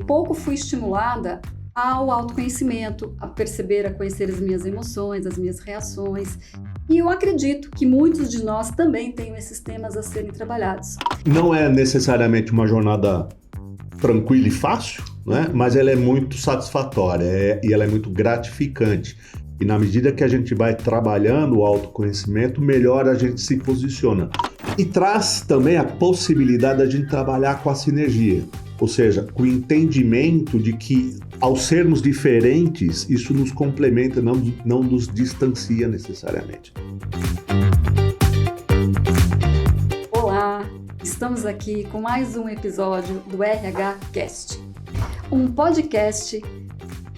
pouco fui estimulada ao autoconhecimento, a perceber, a conhecer as minhas emoções, as minhas reações. E eu acredito que muitos de nós também têm esses temas a serem trabalhados. Não é necessariamente uma jornada tranquila e fácil, né? Mas ela é muito satisfatória e ela é muito gratificante. E na medida que a gente vai trabalhando o autoconhecimento, melhor a gente se posiciona. E traz também a possibilidade da gente trabalhar com a sinergia, ou seja, com o entendimento de que, ao sermos diferentes, isso nos complementa, não nos distancia necessariamente. Olá, estamos aqui com mais um episódio do RH Cast, um podcast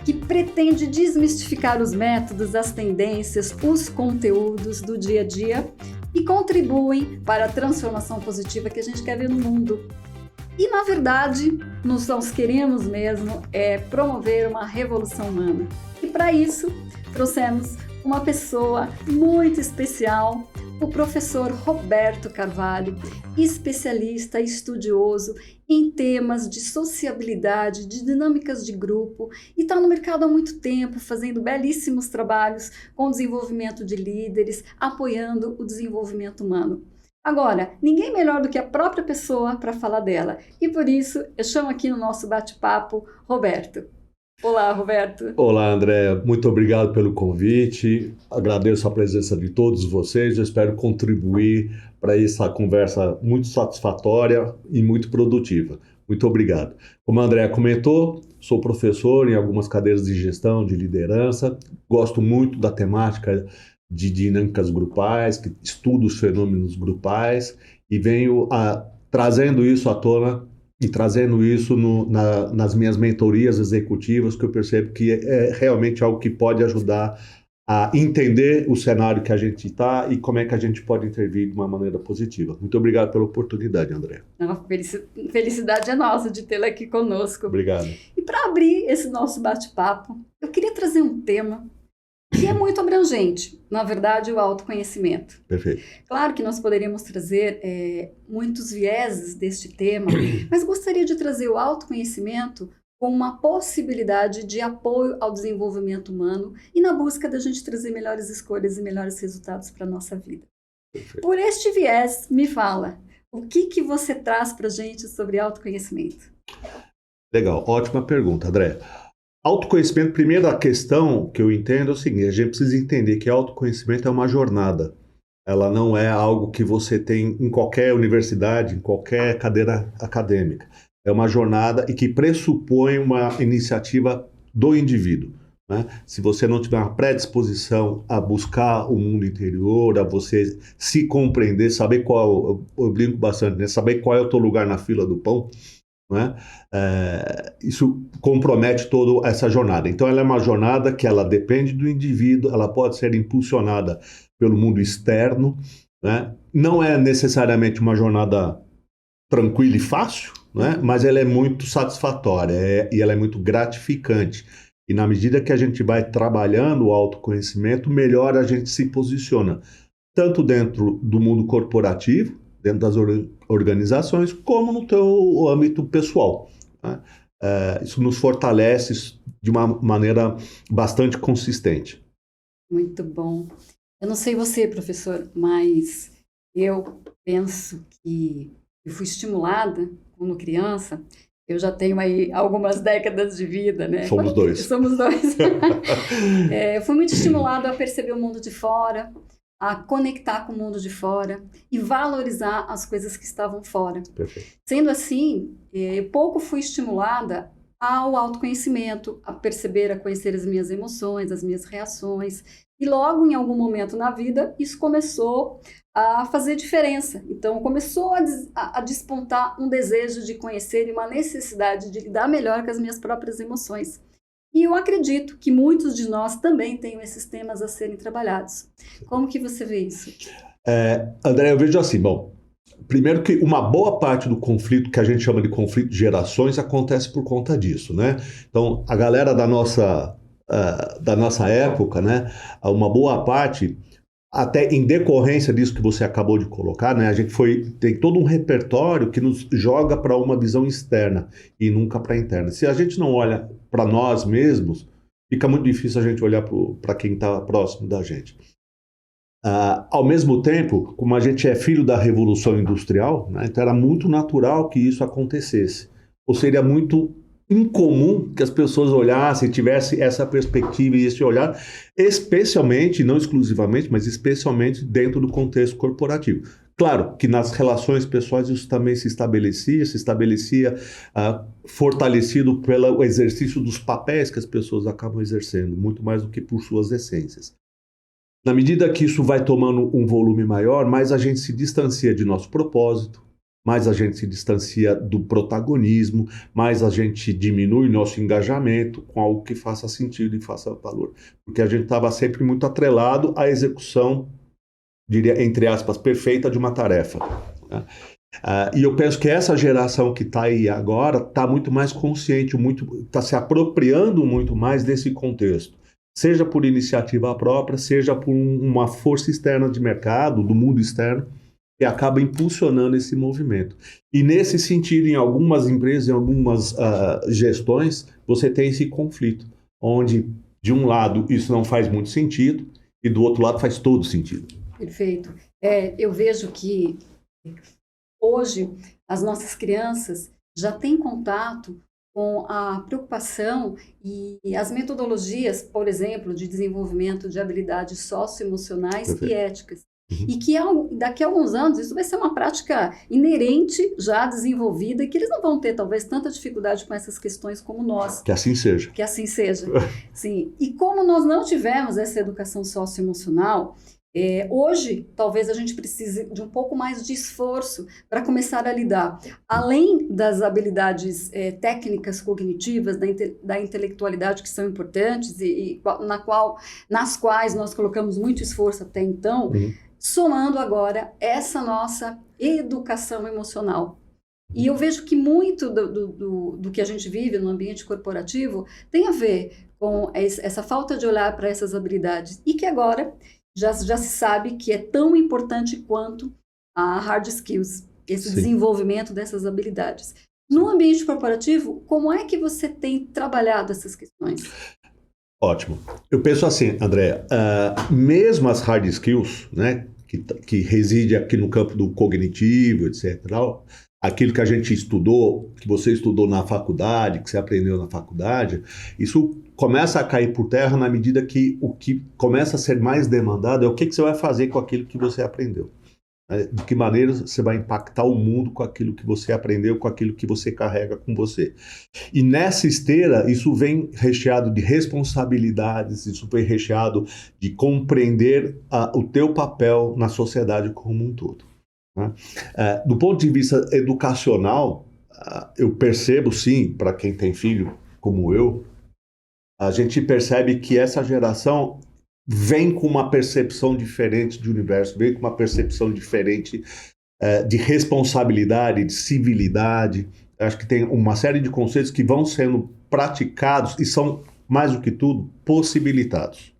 que pretende desmistificar os métodos, as tendências, os conteúdos do dia a dia e contribuem para a transformação positiva que a gente quer ver no mundo. E, na verdade, nós queremos mesmo promover uma revolução humana. E, para isso, trouxemos uma pessoa muito especial, o professor Roberto Carvalho, especialista e estudioso em temas de sociabilidade, de dinâmicas de grupo, e está no mercado há muito tempo, fazendo belíssimos trabalhos com o desenvolvimento de líderes, apoiando o desenvolvimento humano. Agora, ninguém melhor do que a própria pessoa para falar dela. E por isso, eu chamo aqui no nosso bate-papo Roberto. Olá, Roberto. Olá, André. Muito obrigado pelo convite. Agradeço a presença de todos vocês. Eu espero contribuir para essa conversa muito satisfatória e muito produtiva. Muito obrigado. Como a André comentou, sou professor em algumas cadeiras de gestão, de liderança. Gosto muito da temática de dinâmicas grupais, que estudo os fenômenos grupais e venho trazendo isso à tona e trazendo isso nas minhas mentorias executivas, que eu percebo que é realmente algo que pode ajudar a entender o cenário que a gente está e como é que a gente pode intervir de uma maneira positiva. Muito obrigado pela oportunidade, André. Felicidade é nossa de tê-la aqui conosco. Obrigado. E para abrir esse nosso bate-papo, eu queria trazer um tema que é muito abrangente, na verdade, o autoconhecimento. Perfeito. Claro que nós poderíamos trazer muitos vieses deste tema, mas gostaria de trazer o autoconhecimento como uma possibilidade de apoio ao desenvolvimento humano e na busca da gente trazer melhores escolhas e melhores resultados para a nossa vida. Perfeito. Por este viés, me fala, o que você traz para a gente sobre autoconhecimento? Legal, ótima pergunta, André. Autoconhecimento, primeiro a questão que eu entendo é o seguinte, a gente precisa entender que autoconhecimento é uma jornada. Ela não é algo que você tem em qualquer universidade, em qualquer cadeira acadêmica. É uma jornada e que pressupõe uma iniciativa do indivíduo, né? Se você não tiver uma predisposição a buscar o mundo interior, a você se compreender, saber eu brinco bastante, né? Saber qual é o teu lugar na fila do pão, né? Isso compromete toda essa jornada. Então ela é uma jornada que ela depende do indivíduo, ela pode ser impulsionada pelo mundo externo, né? Não é necessariamente uma jornada tranquila e fácil, né? Mas ela é muito satisfatória e ela é muito gratificante. E na medida que a gente vai trabalhando o autoconhecimento, melhor a gente se posiciona, tanto dentro do mundo corporativo, dentro das organizações, como no teu âmbito pessoal, né? Isso nos fortalece de uma maneira bastante consistente. Muito bom. Eu não sei você, professor, mas eu penso que eu fui estimulada quando criança. Eu já tenho aí algumas décadas de vida, né? Somos dois. Somos dois. Eu fui muito estimulada a perceber o mundo de fora, a conectar com o mundo de fora e valorizar as coisas que estavam fora. Perfeito. Sendo assim, pouco fui estimulada ao autoconhecimento, a perceber, a conhecer as minhas emoções, as minhas reações. E logo, em algum momento na vida, isso começou a fazer diferença. Então, começou a despontar um desejo de conhecer e uma necessidade de lidar melhor com as minhas próprias emoções. E eu acredito que muitos de nós também têm esses temas a serem trabalhados. Como que você vê isso? André, eu vejo assim, bom, primeiro que uma boa parte do conflito, que a gente chama de conflito de gerações, acontece por conta disso, né? Então, a galera da nossa época, né, uma boa parte até em decorrência disso que você acabou de colocar, né, a gente tem todo um repertório que nos joga para uma visão externa e nunca para a interna. Se a gente não olha para nós mesmos, fica muito difícil a gente olhar para quem está próximo da gente. Ao mesmo tempo, como a gente é filho da Revolução Industrial, né, então era muito natural que isso acontecesse. Ou seria muito incomum que as pessoas olhassem, tivessem essa perspectiva e esse olhar, especialmente, não exclusivamente, mas especialmente dentro do contexto corporativo. Claro que nas relações pessoais isso também se estabelecia fortalecido pelo exercício dos papéis que as pessoas acabam exercendo, muito mais do que por suas essências. Na medida que isso vai tomando um volume maior, mais a gente se distancia de nosso propósito, mais a gente se distancia do protagonismo, mais a gente diminui nosso engajamento com algo que faça sentido e faça valor. Porque a gente estava sempre muito atrelado à execução, diria, entre aspas, perfeita de uma tarefa, né? E eu penso que essa geração que está aí agora está muito mais consciente, está se apropriando muito mais desse contexto. Seja por iniciativa própria, seja por uma força externa de mercado, do mundo externo, que acaba impulsionando esse movimento. E nesse sentido, em algumas empresas, em algumas gestões, você tem esse conflito, onde, de um lado, isso não faz muito sentido, e do outro lado faz todo sentido. Perfeito. Eu vejo que hoje as nossas crianças já têm contato com a preocupação e as metodologias, por exemplo, de desenvolvimento de habilidades socioemocionais e éticas. E que daqui a alguns anos isso vai ser uma prática inerente, já desenvolvida, e que eles não vão ter talvez tanta dificuldade com essas questões como nós. Que assim seja. Que assim seja. Sim. E como nós não tivemos essa educação socioemocional, hoje talvez a gente precise de um pouco mais de esforço para começar a lidar. Além das habilidades técnicas cognitivas, da intelectualidade que são importantes e nas quais nós colocamos muito esforço até então, somando agora essa nossa educação emocional. E eu vejo que muito do que a gente vive no ambiente corporativo tem a ver com essa falta de olhar para essas habilidades e que agora já se sabe que é tão importante quanto a hard skills, esse desenvolvimento dessas habilidades. No ambiente corporativo, como é que você tem trabalhado essas questões? Ótimo. Eu penso assim, André, mesmo as hard skills, né, que reside aqui no campo do cognitivo, etc., aquilo que a gente estudou, que você estudou na faculdade, que você aprendeu na faculdade, isso começa a cair por terra na medida que o que começa a ser mais demandado é o que você vai fazer com aquilo que você aprendeu. De que maneira você vai impactar o mundo com aquilo que você aprendeu, com aquilo que você carrega com você. E nessa esteira, isso vem recheado de responsabilidades, isso vem recheado de compreender o teu papel na sociedade como um todo. Né? Do ponto de vista educacional, eu percebo sim, para quem tem filho como eu, a gente percebe que essa geração vem com uma percepção diferente de universo, vem com uma percepção diferente de responsabilidade, de civilidade. Acho que tem uma série de conceitos que vão sendo praticados e são, mais do que tudo, possibilitados.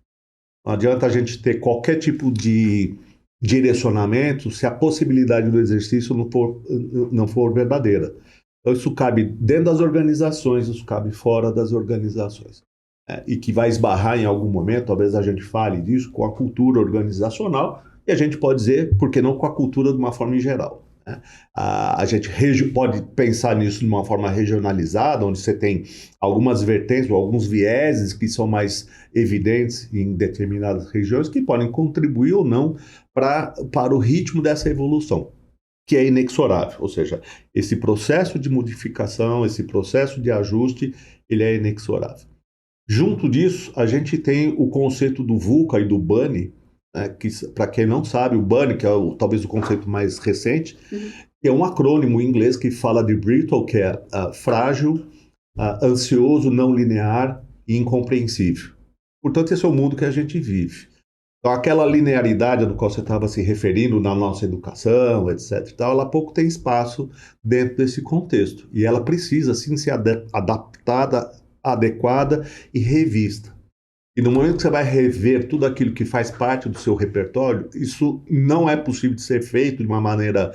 Não adianta a gente ter qualquer tipo de direcionamento se a possibilidade do exercício não for verdadeira. Então isso cabe dentro das organizações, isso cabe fora das organizações. E que vai esbarrar em algum momento, talvez a gente fale disso, com a cultura organizacional, e a gente pode dizer, por que não com a cultura de uma forma em geral. Né? A gente pode pensar nisso de uma forma regionalizada, onde você tem algumas vertentes ou alguns vieses que são mais evidentes em determinadas regiões, que podem contribuir ou não para o ritmo dessa evolução, que é inexorável. Ou seja, esse processo de modificação, esse processo de ajuste, ele é inexorável. Junto disso, a gente tem o conceito do VUCA e do BANI, né, que, para quem não sabe, o BANI, que é talvez o conceito mais recente, é um acrônimo em inglês que fala de brittle, que é frágil, ansioso, não linear e incompreensível. Portanto, esse é o mundo que a gente vive. Então, aquela linearidade do qual você estava se referindo na nossa educação, etc., ela pouco tem espaço dentro desse contexto. E ela precisa, sim, ser adaptada, adequada e revista. E no momento que você vai rever tudo aquilo que faz parte do seu repertório, isso não é possível de ser feito de uma maneira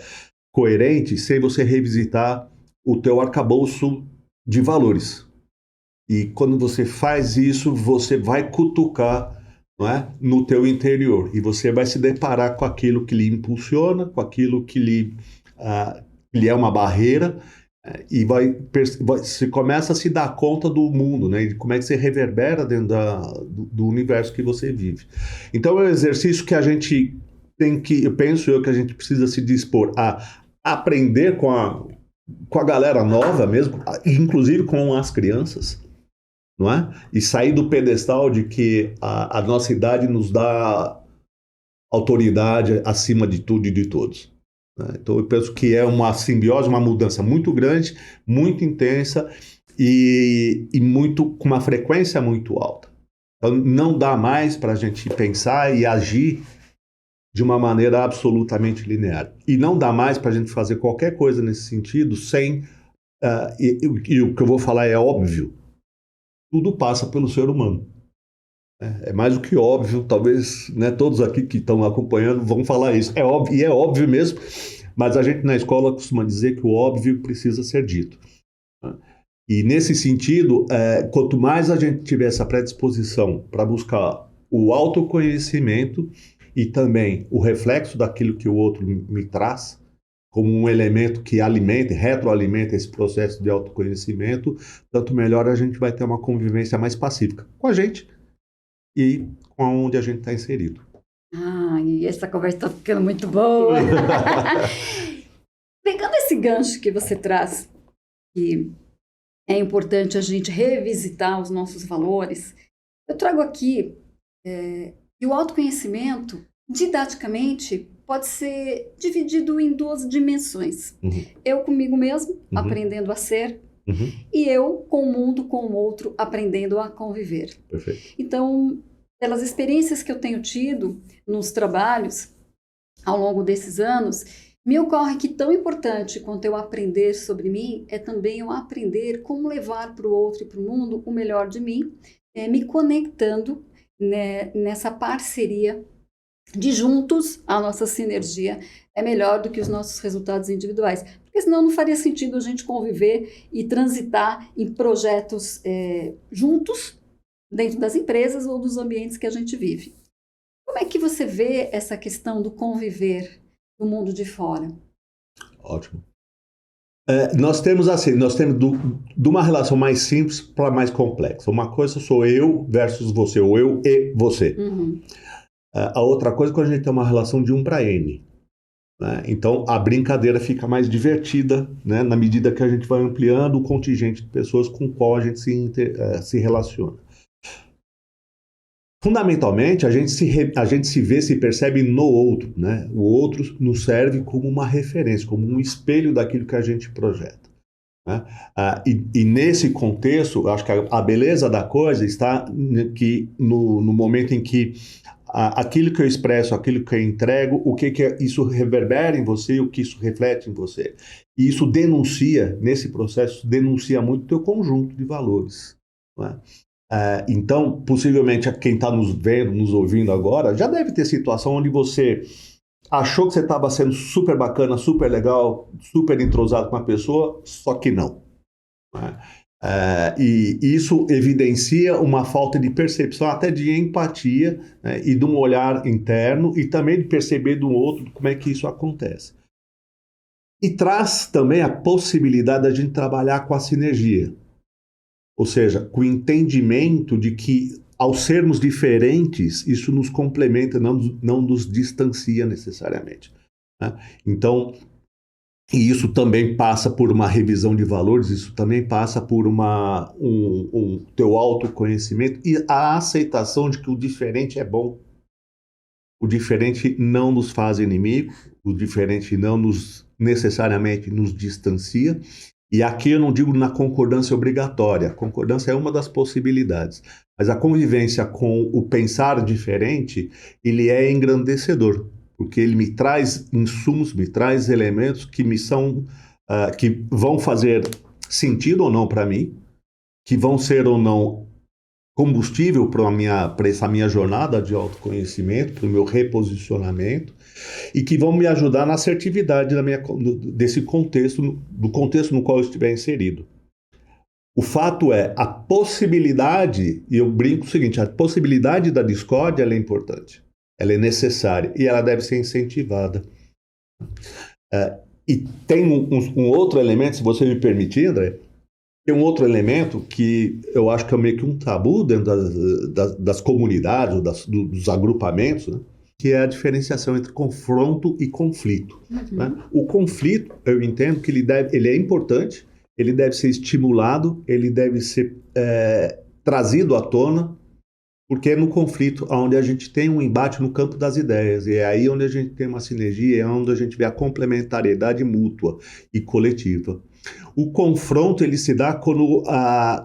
coerente sem você revisitar o teu arcabouço de valores. E quando você faz isso, você vai cutucar, não é, no teu interior. E você vai se deparar com aquilo que lhe impulsiona, com aquilo que lhe é uma barreira, você começa a se dar conta do mundo, né? E como é que você reverbera dentro do universo que você vive. Então é um exercício que a gente tem que, eu penso que a gente precisa se dispor a aprender com a galera nova mesmo, inclusive com as crianças, não é? E sair do pedestal de que a nossa idade nos dá autoridade acima de tudo e de todos. Né? Então eu penso que é uma simbiose, uma mudança muito grande, muito intensa e com uma frequência muito alta. Então não dá mais para a gente pensar e agir de uma maneira absolutamente linear. E não dá mais para a gente fazer qualquer coisa nesse sentido sem... e o que eu vou falar é óbvio. Tudo passa pelo ser humano. É mais do que óbvio, talvez, né, todos aqui que estão acompanhando vão falar isso. É óbvio, e é óbvio mesmo, mas a gente na escola costuma dizer que o óbvio precisa ser dito. E nesse sentido, quanto mais a gente tiver essa predisposição para buscar o autoconhecimento e também o reflexo daquilo que o outro me traz, como um elemento que alimenta, retroalimenta esse processo de autoconhecimento, tanto melhor a gente vai ter uma convivência mais pacífica com a gente e com onde a gente está inserido. E essa conversa está ficando muito boa. Pegando esse gancho que você traz, que é importante a gente revisitar os nossos valores, eu trago aqui que o autoconhecimento, didaticamente, pode ser dividido em duas dimensões. Uhum. Eu comigo mesmo, aprendendo a ser, e eu com o mundo, com o outro, aprendendo a conviver. Perfeito. Então, pelas experiências que eu tenho tido nos trabalhos ao longo desses anos, me ocorre que tão importante quanto eu aprender sobre mim é também eu aprender como levar para o outro e para o mundo o melhor de mim, me conectando, né, nessa parceria de juntos, a nossa sinergia é melhor do que os nossos resultados individuais. Porque senão não faria sentido a gente conviver e transitar em projetos juntos, dentro das empresas ou dos ambientes que a gente vive. Como é que você vê essa questão do conviver no mundo de fora? Ótimo. Nós temos de uma relação mais simples para mais complexa. Uma coisa sou eu versus você, ou eu e você. A outra coisa é quando a gente tem uma relação de 1 para N. Né? Então, a brincadeira fica mais divertida, né, na medida que a gente vai ampliando o contingente de pessoas com o qual a gente se relaciona. Fundamentalmente, a gente se vê, se percebe no outro. Né? O outro nos serve como uma referência, como um espelho daquilo que a gente projeta. Né? E nesse contexto, acho que a beleza da coisa está que no momento em que aquilo que eu expresso, aquilo que eu entrego, o que isso reverbera em você, o que isso reflete em você. E isso denuncia, nesse processo, denuncia muito o teu conjunto de valores. Não é? Então, possivelmente, quem está nos vendo, nos ouvindo agora, já deve ter situação onde você achou que você estava sendo super bacana, super legal, super entrosado com a pessoa, só que não. Né? E isso evidencia uma falta de percepção, até de empatia, né, e de um olhar interno, e também de perceber do outro como é que isso acontece. E traz também a possibilidade da gente trabalhar com a sinergia. Ou seja, com o entendimento de que, ao sermos diferentes, isso nos complementa, não nos distancia necessariamente. Né? Então, e isso também passa por uma revisão de valores, isso também passa por um teu autoconhecimento e a aceitação de que o diferente é bom. O diferente não nos faz inimigo, o diferente não necessariamente nos distancia. E aqui eu não digo na concordância obrigatória, a concordância é uma das possibilidades. Mas a convivência com o pensar diferente, ele é engrandecedor. Porque ele me traz insumos, me traz elementos que que vão fazer sentido ou não para mim, que vão ser ou não combustível para essa minha jornada de autoconhecimento, para o meu reposicionamento, e que vão me ajudar na assertividade desse contexto, do contexto no qual eu estiver inserido. O fato é, a possibilidade, e eu brinco o seguinte, a possibilidade da discórdia ela é importante, ela é necessária e ela deve ser incentivada. E tem um outro elemento, se você me permitir, André, tem um outro elemento que eu acho que é meio que um tabu dentro das comunidades, dos agrupamentos, né? Que é a diferenciação entre confronto e conflito. Né? O conflito, eu entendo que ele é importante, ele deve ser estimulado, ele deve ser trazido à tona, porque é no conflito onde a gente tem um embate no campo das ideias, e é aí onde a gente tem uma sinergia, é onde a gente vê a complementariedade mútua e coletiva. O confronto ele se dá quando,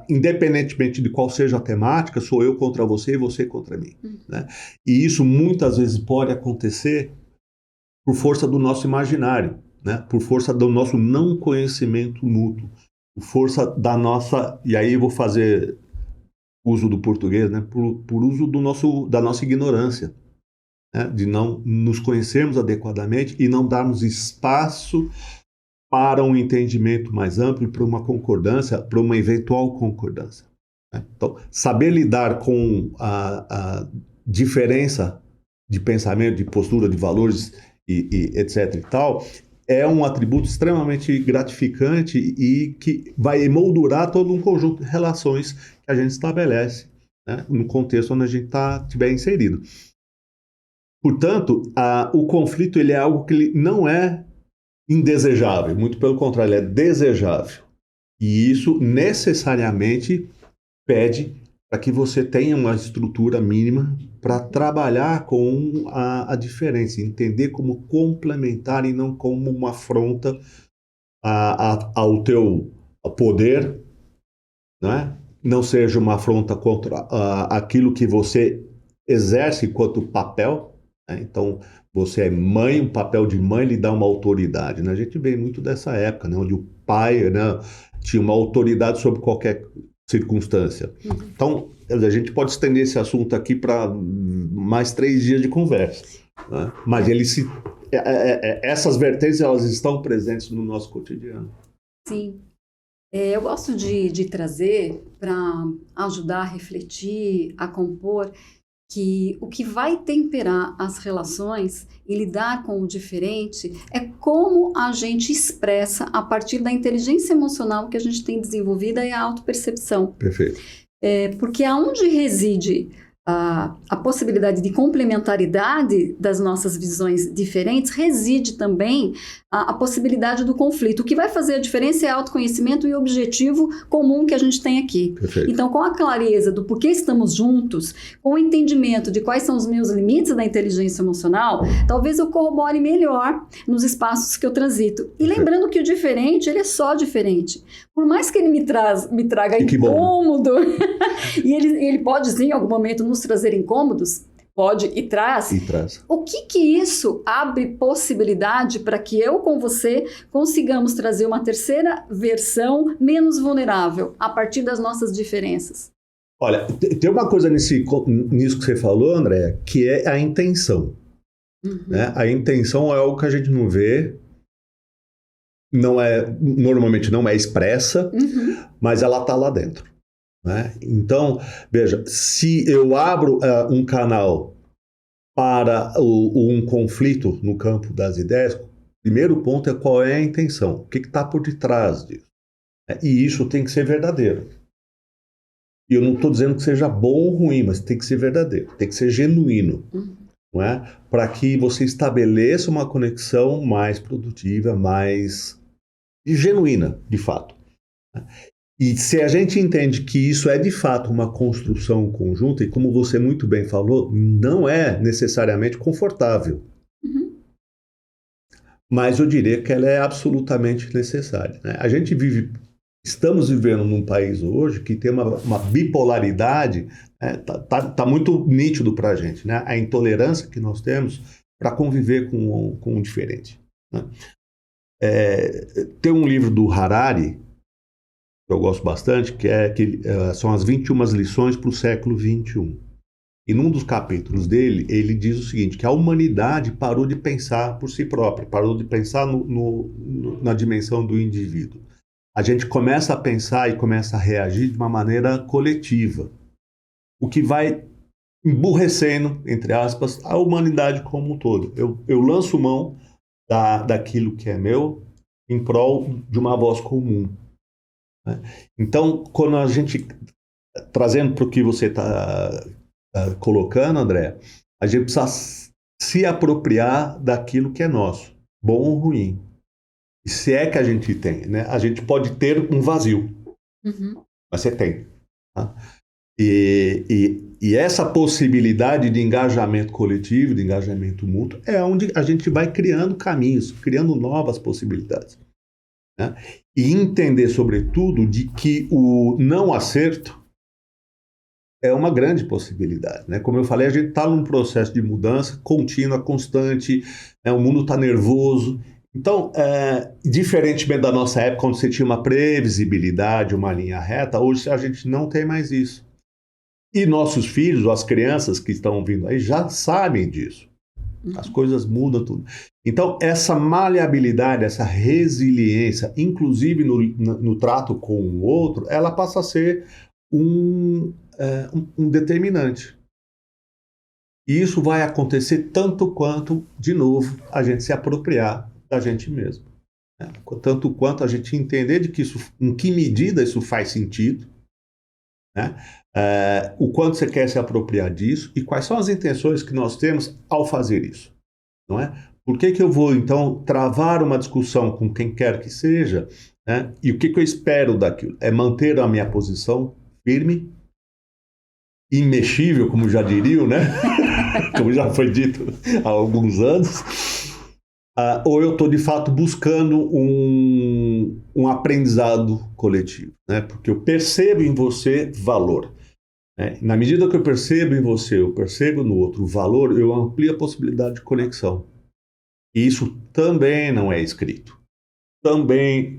independentemente de qual seja a temática, sou eu contra você e você contra mim. Né? E isso muitas vezes pode acontecer por força do nosso imaginário, né? Por força do nosso não conhecimento mútuo, por força da nossa... E aí eu vou fazer uso do português, né? Por uso da nossa ignorância, né? De não nos conhecermos adequadamente e não darmos espaço para um entendimento mais amplo e para uma concordância, para uma eventual concordância. Né? Então, saber lidar com a diferença de pensamento, de postura, de valores, e etc. e tal, é um atributo extremamente gratificante e que vai emoldurar todo um conjunto de relações que a gente estabelece, né? No contexto onde a gente estiver inserido. Portanto, o conflito ele é algo que ele não é indesejável, muito pelo contrário, ele é desejável. E isso necessariamente pede para que você tenha uma estrutura mínima para trabalhar com a diferença, entender como complementar e não como uma afronta ao teu poder, né? Não seja uma afronta contra aquilo que você exerce enquanto papel, né? Então, você é mãe, um papel de mãe lhe dá uma autoridade, né? A gente vê muito dessa época, né? Onde o pai, né, tinha uma autoridade sobre qualquer circunstância. Então, a gente pode estender esse assunto aqui para mais 3 dias de conversa, né? Mas essas vertentes elas estão presentes no nosso cotidiano. Sim. Eu gosto de trazer para ajudar a refletir, a compor, que o que vai temperar as relações e lidar com o diferente é como a gente expressa a partir da inteligência emocional que a gente tem desenvolvida e a autopercepção. Perfeito. Porque aonde reside a possibilidade de complementaridade das nossas visões diferentes, reside também a possibilidade do conflito. O que vai fazer a diferença é autoconhecimento e objetivo comum que a gente tem aqui. Perfeito. Então, com a clareza do porquê estamos juntos, com o entendimento de quais são os meus limites da inteligência emocional, talvez eu corrobore melhor nos espaços que eu transito. E lembrando que o diferente, ele é só diferente. Por mais que ele me traga incômodo, e ele pode sim, em algum momento, nos trazer incômodos, pode e traz. O que isso abre possibilidade para que eu com você consigamos trazer uma terceira versão menos vulnerável a partir das nossas diferenças? Olha, tem uma coisa nisso que você falou, André, que é a intenção. Né? A intenção é algo que a gente não vê, normalmente não é expressa, mas ela está lá dentro. Né? Então, veja, se eu abro um canal para um conflito no campo das ideias, o primeiro ponto é qual é a intenção, o que está por detrás disso. E isso tem que ser verdadeiro. E eu não estou dizendo que seja bom ou ruim, mas tem que ser verdadeiro, tem que ser genuíno. Não é? Para que você estabeleça uma conexão mais produtiva, mais genuína, de fato. E se a gente entende que isso é de fato uma construção conjunta, e como você muito bem falou, não é necessariamente confortável. Mas eu diria que ela é absolutamente necessária. Né? Estamos vivendo num país hoje que tem uma bipolaridade, tá muito nítido para a gente, né? A intolerância que nós temos para conviver com o diferente. Né? Tem um livro do Harari, eu gosto bastante, que são as 21 lições para o século XXI. E num dos capítulos dele, ele diz o seguinte, que a humanidade parou de pensar por si própria, parou de pensar na dimensão do indivíduo. A gente começa a pensar e começa a reagir de uma maneira coletiva, o que vai emburrecendo, entre aspas, a humanidade como um todo. Eu lanço mão daquilo que é meu em prol de uma voz comum. Né? Então, quando a gente, trazendo para o que você está colocando, André, a gente precisa se apropriar daquilo que é nosso, bom ou ruim. E se é que a gente tem, né? A gente pode ter um vazio, mas você tem. Tá? E essa possibilidade de engajamento coletivo, de engajamento mútuo, é onde a gente vai criando caminhos, criando novas possibilidades. Né? E entender, sobretudo, de que o não acerto é uma grande possibilidade. Né? Como eu falei, a gente está num processo de mudança contínua, constante, né? O mundo está nervoso. Então, diferentemente da nossa época, onde você tinha uma previsibilidade, uma linha reta, hoje a gente não tem mais isso. E nossos filhos, ou as crianças que estão vindo aí, já sabem disso. As coisas mudam tudo. Então, essa maleabilidade, essa resiliência, inclusive no trato com o outro, ela passa a ser um determinante. E isso vai acontecer tanto quanto, de novo, a gente se apropriar da gente mesmo. Né? Tanto quanto a gente entender de que isso, em que medida isso faz sentido, né? O quanto você quer se apropriar disso e quais são as intenções que nós temos ao fazer isso. Não é? Por que eu vou, então, travar uma discussão com quem quer que seja, né? E o que eu espero daquilo? É manter a minha posição firme, imexível, como já diriam, né? Como já foi dito há alguns anos, ou eu estou de fato buscando um aprendizado coletivo, né? Porque eu percebo em você valor. Né? Na medida que eu percebo em você, eu percebo no outro valor, eu amplio a possibilidade de conexão. E isso também não é escrito. Também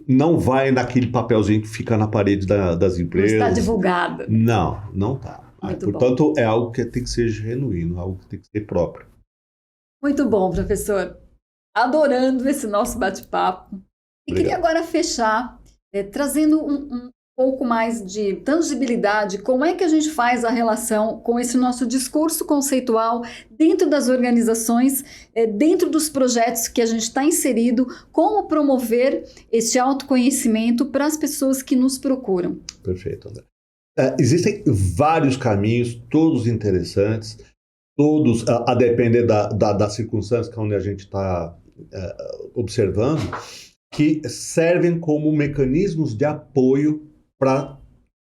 não vai naquele papelzinho que fica na parede das empresas. Não está divulgado. Não está. Portanto, é algo que tem que ser genuíno, algo que tem que ser próprio. Muito bom, professor. Adorando esse nosso bate-papo. E queria agora fechar trazendo um pouco mais de tangibilidade. Como é que a gente faz a relação com esse nosso discurso conceitual dentro das organizações, dentro dos projetos que a gente está inserido, como promover esse autoconhecimento para as pessoas que nos procuram? Perfeito, André. Existem vários caminhos, todos interessantes, todos a depender da circunstância onde a gente está observando, que servem como mecanismos de apoio para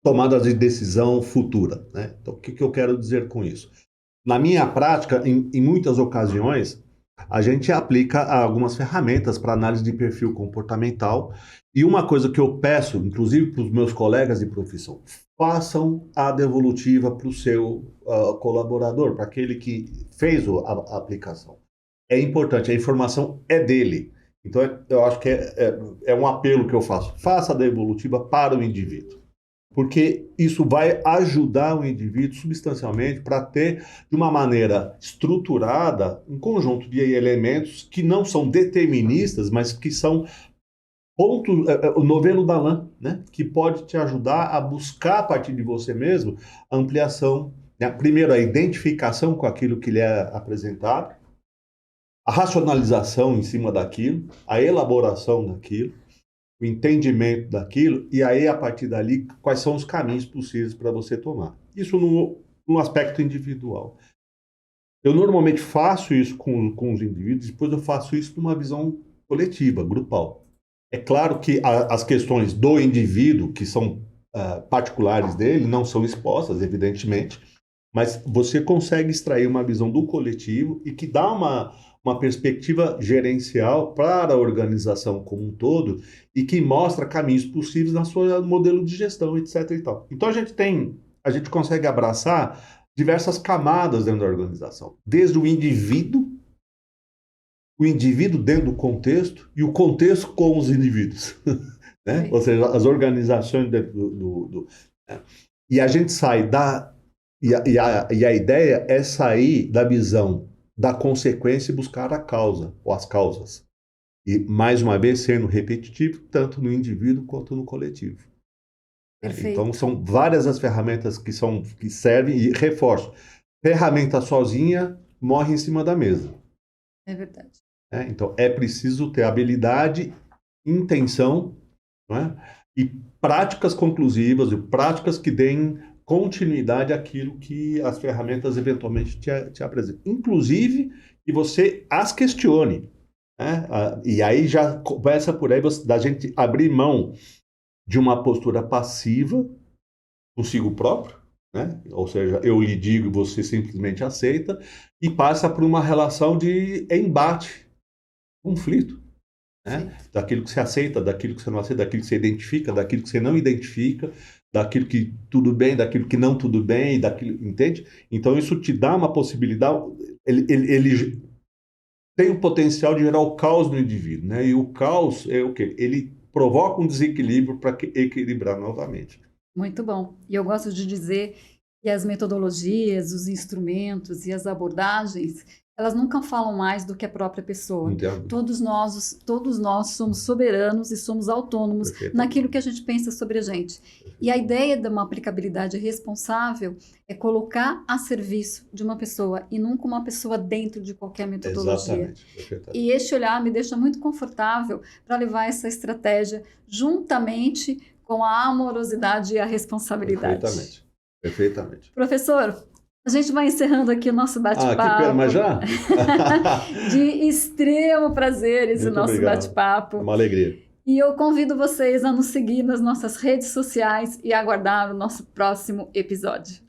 tomadas de decisão futura. Né? Então, o que eu quero dizer com isso? Na minha prática, em muitas ocasiões, a gente aplica algumas ferramentas para análise de perfil comportamental. E uma coisa que eu peço, inclusive para os meus colegas de profissão, façam a devolutiva para o seu colaborador, para aquele que fez a aplicação. É importante, a informação é dele. Então, eu acho que é um apelo que eu faço. Faça a devolutiva para o indivíduo. Porque isso vai ajudar o indivíduo substancialmente para ter, de uma maneira estruturada, um conjunto de elementos que não são deterministas, mas que são o novelo da lã, né? Que pode te ajudar a buscar, a partir de você mesmo, a ampliação. Né? Primeiro, a identificação com aquilo que lhe é apresentado, a racionalização em cima daquilo, a elaboração daquilo, o entendimento daquilo, e aí, a partir dali, quais são os caminhos possíveis para você tomar. Isso no aspecto individual. Eu normalmente faço isso com os indivíduos, depois eu faço isso numa visão coletiva, grupal. É claro que as questões do indivíduo, que são particulares dele, não são expostas, evidentemente, mas você consegue extrair uma visão do coletivo e que dá uma perspectiva gerencial para a organização como um todo e que mostra caminhos possíveis na sua modelo de gestão, etc. e tal. Então a gente consegue abraçar diversas camadas dentro da organização, desde o indivíduo o indivíduo dentro do contexto e o contexto com os indivíduos. Né? Ou seja, as organizações dentro né? E a gente sai e a ideia é sair da visão da consequência e buscar a causa, ou as causas. E, mais uma vez, sendo repetitivo, tanto no indivíduo quanto no coletivo. Perfeito. Então, são várias as ferramentas que servem, e reforço, ferramenta sozinha morre em cima da mesa. É verdade. Então, é preciso ter habilidade, intenção, não é? E práticas conclusivas, e práticas que deem continuidade àquilo que as ferramentas eventualmente te apresentam. Inclusive, que você as questione. Né? E aí já começa por aí da gente abrir mão de uma postura passiva consigo próprio, né? Ou seja, eu lhe digo e você simplesmente aceita, e passa por uma relação de embate, conflito. Né? Daquilo que você aceita, daquilo que você não aceita, daquilo que você identifica, daquilo que você não identifica, daquilo que tudo bem, daquilo que não tudo bem, daquilo, entende? Então isso te dá uma possibilidade, ele tem o potencial de gerar o caos no indivíduo, né? E o caos é o quê? Ele provoca um desequilíbrio para equilibrar novamente. Muito bom. E eu gosto de dizer que as metodologias, os instrumentos e as abordagens, elas nunca falam mais do que a própria pessoa. Entendo. Todos nós somos soberanos e somos autônomos naquilo que a gente pensa sobre a gente. E a ideia de uma aplicabilidade responsável é colocar a serviço de uma pessoa e nunca uma pessoa dentro de qualquer metodologia. Exatamente. E este olhar me deixa muito confortável para levar essa estratégia juntamente com a amorosidade e a responsabilidade. Perfeitamente. Professor, a gente vai encerrando aqui o nosso bate-papo. Que pena, mas já? De extremo prazer esse Muito nosso obrigado. bate-papo. Uma alegria. E eu convido vocês a nos seguir nas nossas redes sociais e aguardar o nosso próximo episódio.